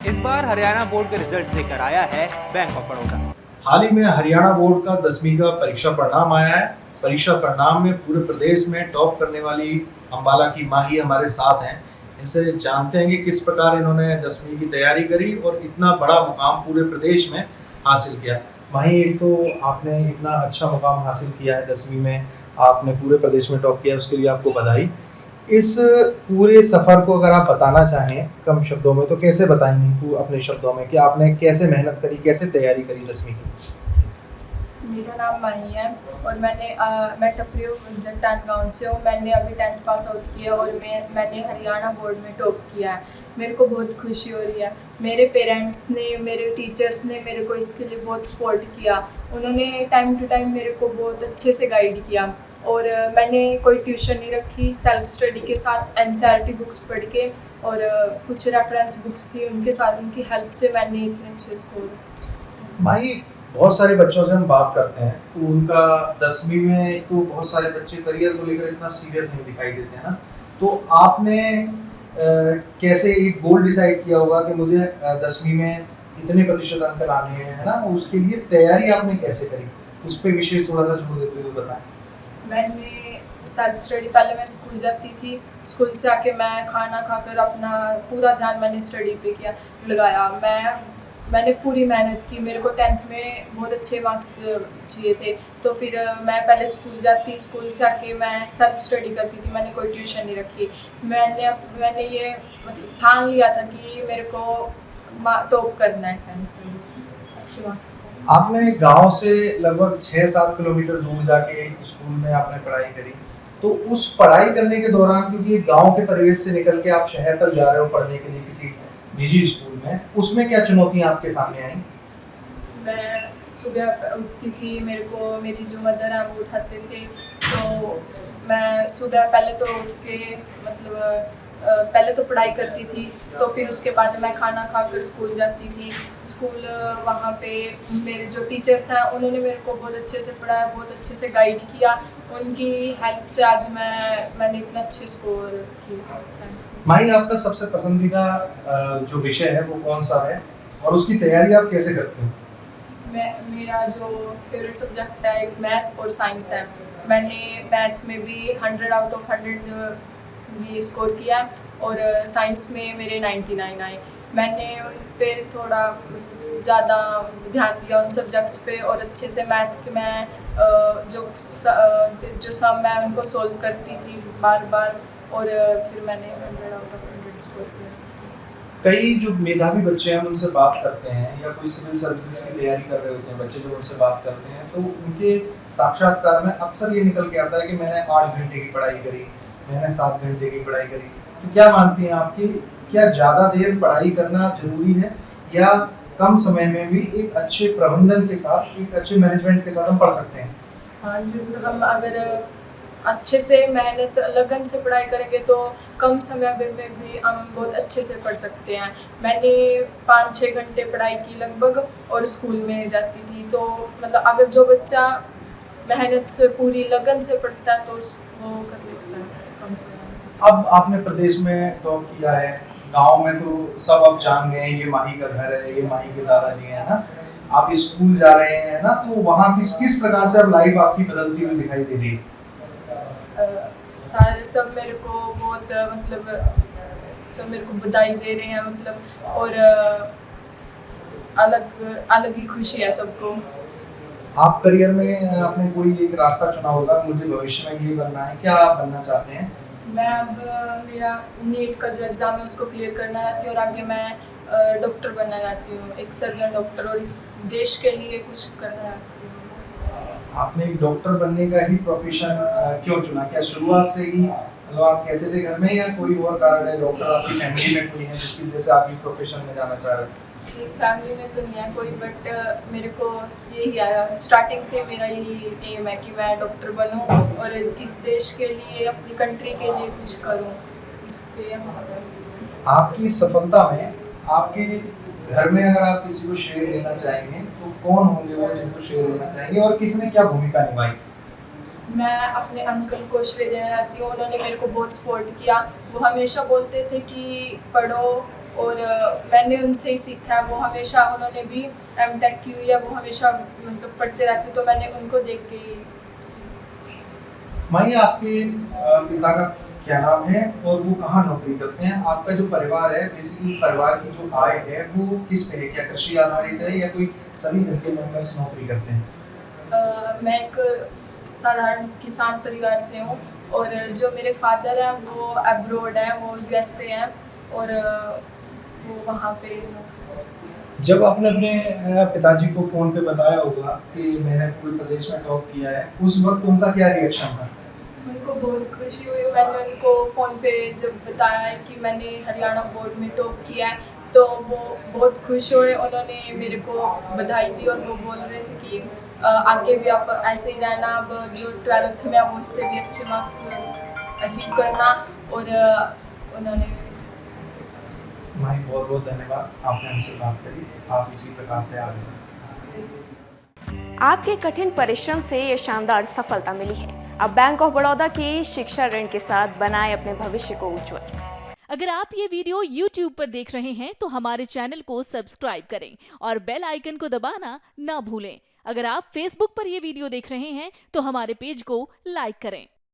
इस बार हरियाणा बोर्ड के रिजल्ट्स लेकर आया है बैंक ऑफ बड़ौदा। हाल ही में हरियाणा बोर्ड का 10वीं का परीक्षा परिणाम आया है। परीक्षा परिणाम में पूरे प्रदेश में टॉप करने वाली अम्बाला की माही हमारे साथ हैं। इनसे जानते हैं कि किस प्रकार इन्होंने 10वीं की तैयारी करी और इतना बड़ा मुकाम पूरे प्रदेश में हासिल किया। माही, एक तो आपने इतना अच्छा मुकाम हासिल किया है 10वीं में, आपने पूरे प्रदेश में टॉप किया, उसके लिए आपको बधाई। इस पूरे सफर को अगर आप बताना चाहें कम शब्दों में तो कैसे बताएंगे अपने शब्दों में कि आपने कैसे मेहनत करी, कैसे तैयारी करी 10वीं की? मेरा नाम माही है और मैं टपरी जगटान गाँव से हूँ। मैंने अभी 10th पास आउट किया और मैंने हरियाणा बोर्ड में टॉप किया है। मेरे को बहुत खुशी हो रही है। मेरे पेरेंट्स ने, मेरे टीचर्स ने मेरे को इसके लिए बहुत सपोर्ट किया। उन्होंने टाइम टू टाइम मेरे को बहुत अच्छे से गाइड किया और मैंने कोई ट्यूशन नहीं रखी। सेल्फ स्टडी के साथ NCERT बुक्स पढ़ के और कुछ रेफरेंस बुक्स थी, उनके साथ उनकी हेल्प से मैंने इतने अच्छे स्कोर। भाई, बहुत सारे बच्चों से हम बात करते हैं तो उनका 10वीं में तो बहुत सारे बच्चे करियर को लेकर इतना सीरियस नहीं दिखाई देते हैं ना। तो आपने कैसे एक गोल डिसाइड किया होगा कि मुझे 10वीं में इतने प्रतिशत अंक लाने हैं, है ना? उसके लिए तैयारी आपने कैसे करी, उस पर विशेष थोड़ा सा जोर देते हुए बताएं। मैंने सेल्फ स्टडी, पहले मैं स्कूल जाती थी, स्कूल से आके मैं खाना खाकर अपना पूरा ध्यान मैंने स्टडी पे लगाया। मैंने पूरी मेहनत की। मेरे को 10th में बहुत अच्छे मार्क्स चाहिए थे, तो फिर मैं पहले स्कूल जाती, स्कूल से आके मैं सेल्फ स्टडी करती थी। मैंने कोई ट्यूशन नहीं रखी। मैंने ये ठान लिया था कि मेरे को टॉप करना है 10th में, अच्छे मार्क्स। आपने गांव से लगभग 6-7 किलोमीटर दूर जाके स्कूल में आपने पढ़ाई करी, तो उस पढ़ाई करने के दौरान, क्योंकि गांव के परिवेश से निकल के आप शहर तक जा रहे हो पढ़ने के लिए किसी निजी स्कूल में, उसमें क्या चुनौतियां आपके सामने आई? मैं सुबह उठती थी, मेरी जो मदर है वो उठाते थे, तो मैं सुबह पहले तो उठ के पहले तो पढ़ाई करती थी, तो फिर उसके बाद मैं खाना खाकर स्कूल जाती थी। स्कूल वहाँ पे मेरे जो टीचर्स हैं उन्होंने मेरे को बहुत अच्छे से पढ़ाया, बहुत अच्छे से गाइड किया। उनकी हेल्प से आज मैंने इतने अच्छे स्कोर किए। माही, आपका सबसे पसंदीदा जो विषय है वो कौन सा है और उसकी तैयारी आप कैसे करते हो? मेरा जो फेवरेट सब्जेक्ट है मैथ और साइंस है। मैंने मैथ में भी 100 आउट ऑफ 100 ये स्कोर किया और साइंस में मेरे 99 आए। मैंने उन पे थोड़ा ज़्यादा ध्यान दिया उन सब्जेक्ट्स पे और अच्छे से मैथ के मैं जो सम मैं उनको सोल्व करती थी बार बार और फिर मैंने 100 आउट ऑफ 100 स्कोर किया। कई जो मेधावी बच्चे हैं उनसे बात करते हैं या कोई सिविल सर्विसेज की तैयारी कर रहे होते हैं बच्चे, जो उनसे बात करते हैं तो उनके साक्षात्कार में अक्सर ये निकल के आता है कि मैंने 8 घंटे की पढ़ाई करी, मैंने 7 घंटे की पढ़ाई करी। तो क्या मानती हैं आपकी, क्या ज़्यादा देर पढ़ाई करना जरूरी है या कम समय में भी एक अच्छे प्रबंधन के साथ, एक अच्छे मैनेजमेंट के साथ हम पढ़ सकते हैं? हाँ, हम अगर अच्छे से मेहनत लगन से पढ़ाई करेंगे तो कम समय में भी हम बहुत अच्छे से पढ़ सकते हैं। मैंने 5-6 घंटे पढ़ाई की लगभग और स्कूल में जाती थी, तो अगर जो बच्चा मेहनत से पूरी लगन से पढ़ता है तो वो कर लेता है कम समय में। अब आपने प्रदेश में टॉप किया है, गांव में तो सब अब जान गए हैं ये माही का घर है, ये माही के दादाजी हैं ना। आप स्कूल जा रहे हैं ना, तो वहाँ किस प्रकार से अब लाइफ आपकी बदलती हुई दिखाई दे रही है? सारे सब मेरे को बहुत सब मेरे को बधाई दे रहे हैं और अलग ही खुशी है सबको। आप करियर में आपने कोई एक रास्ता चुना होगा, मुझे भविष्य में ये बनना है, क्या आप बनना चाहते हैं? मैं अब मेरा नीट का जो एग्ज़ाम है उसको क्लियर करना चाहती हूँ और आगे मैं डॉक्टर बनना चाहती हूँ, एक सर्जन डॉक्टर, और इस देश के लिए कुछ करना चाहती हूँ। आपने एक डॉक्टर बनने का ही प्रोफेशन क्यों चुना? क्या शुरुआत से ही मतलब आप कहते थे घर में या कोई और कारण है? डॉक्टर आपकी फैमिली में कोई है जिसकी वजह से आप इस प्रोफेशन में जाना चाह रहे हैं? फैमिली में तो नहीं है कोई, बट मेरे को यही आया, स्टार्टिंग से मेरा यही एम है कि मैं डॉक्टर बनूं और इस देश के लिए, अपनी कंट्री के लिए कुछ करूं। इसके आपकी सफलता में आपके घर में अगर आप किसी को श्रेय देना चाहेंगे तो कौन होंगे वो जिनको श्रेय देना चाहेंगे और किसने क्या भूमिका निभाई? मैं अपने अंकल को श्रेय देना चाहती हूँ। उन्होंने मेरे को बहुत सपोर्ट किया। वो हमेशा बोलते थे कि पढ़ो और मैंने उनसे ही सीखा है। वो हमेशा, उन्होंने भी एमटेक की हुई है, वो हमेशा मतलब पढ़ते रहते, तो मैंने उनको देख के ही। माही, आपके पिता का क्या नाम है और वो कहाँ नौकरी करते हैं? आपका जो परिवार है, बेसिकली परिवार की जो आय है वो किस पे है? क्या कृषि आधारित है या कोई सभी घर के मेंबर्स नौकरी करते हैं? मैं एक साधारण किसान परिवार से हूँ और जो मेरे फादर हैं वो अब्रोड हैं, वो यूएसए हैं और वो वहाँ पे। जब आपने अपने पिताजी को फोन पे बताया होगा कि मैंने पूरे प्रदेश में टॉप किया है, उस वक्त उनका क्या रिएक्शन था? उनको बहुत खुशी हुई। मैंने उनको फ़ोन पे जब बताया है कि मैंने हरियाणा बोर्ड में टॉप किया है, तो वो बहुत खुश हुए। उन्होंने मेरे को बधाई दी और वो बोल रहे थे कि आगे भी आप ऐसे ही रहना, अब जो 12th में आप उससे भी अच्छे मार्क्स अचीव करना। और उन्होंने माही, बहुत बहुत धन्यवाद, आपने हमसे बात करी। आप इसी प्रकार से आगे बढ़ें। आपके कठिन परिश्रम से ये शानदार सफलता मिली है। अब बैंक ऑफ बड़ौदा के शिक्षा ऋण के साथ बनाए अपने भविष्य को उज्जवल। अगर आप ये वीडियो YouTube पर देख रहे हैं तो हमारे चैनल को सब्सक्राइब करें और बेल आइकन को दबाना ना भूलें। अगर आप Facebook पर ये वीडियो देख रहे हैं तो हमारे पेज को लाइक करें।